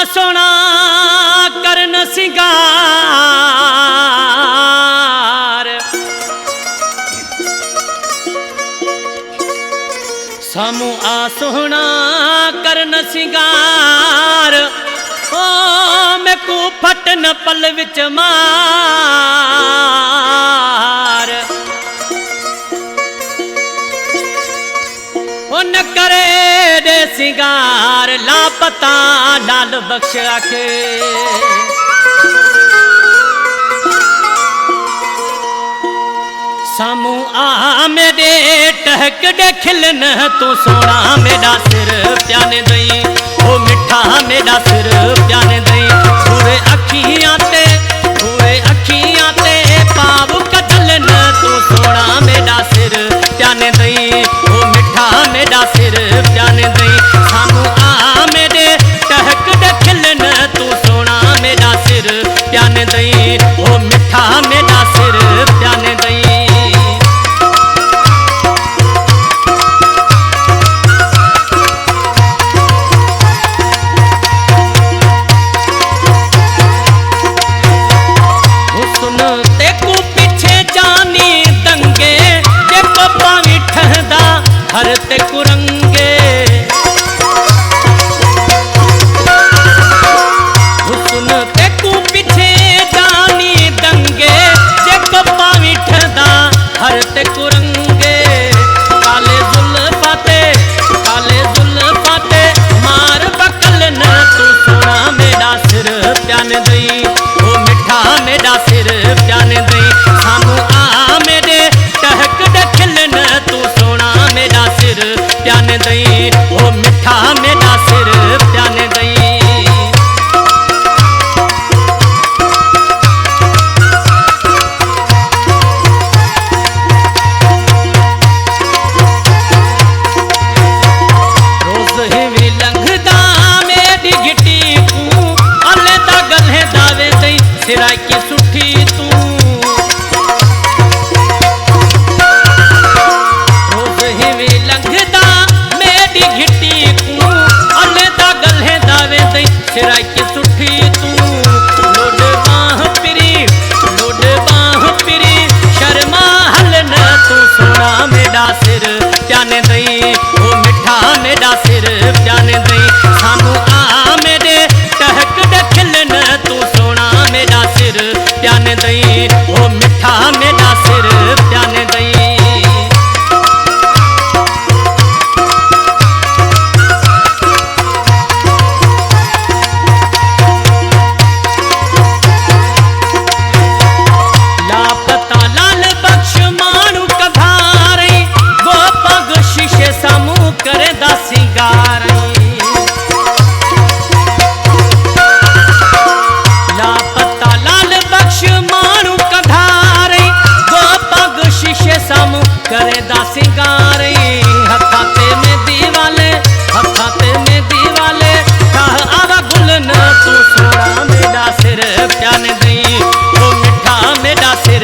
सोना करन सिंगार, सामू आ सोना करन सिंगार, ओ मैं को फटन पल विच मार। न करे दे सिंगार लापता लाल बख्श आखे, सामू आ मेरे टहक दे खिलन तू सोना मेरा सिर प्याने दई, ओ मिठा मेरा सिर प्याने दई। पूरे अखियां ते पाव कदलन तू सोना मेरा सिर प्याने दई, ओ मिठा मेरा सिर प्याने दई। सामू आ मेरे टहक दे खिलन तू सोना मेरा सिर प्याने दई, ओ मिठा मेरा सिर प्याने दई। हर ते कुरंगे हुस्न ते कु पिछे जानी दंगे, जे पप्पा विठदा हर ते कुरंगे। काले जुल्फाते मार बकल न तू सोना मेरा सिर प्याने दई, ओ मिठा मेरा सिर प्याने दई। सामू आ मेरे टहक दे खिलन तू सोना मेरा सिर प्याने दई, ओ मिठा मेरा सिर प्याने दई। रोज हिवी लंघदा मेरी गिटी तू, अले दा गले दावे दई सिरा की सुठी तू। रोज हिवी लंघदा मेरी घिटी तू, अले दा गले दावे दई सिरा की सुठी तू। लोड बाह पिरी शर्मा हलन तू सोना मेरा सिर प्याने दई, ओ मिठा मेरा सिर प्याने दई। सामू आ मेरे टहक दे खिलन तू सोना मेरा सिर प्याने दई, ओ मिठा मेरा सिर प्याने दई। करे दा सिंगार हथा ते मेहंदी वाले कह आवा गुलन तू सोना मेरा सिर प्याने दई, ओ मिठा मेरा सिर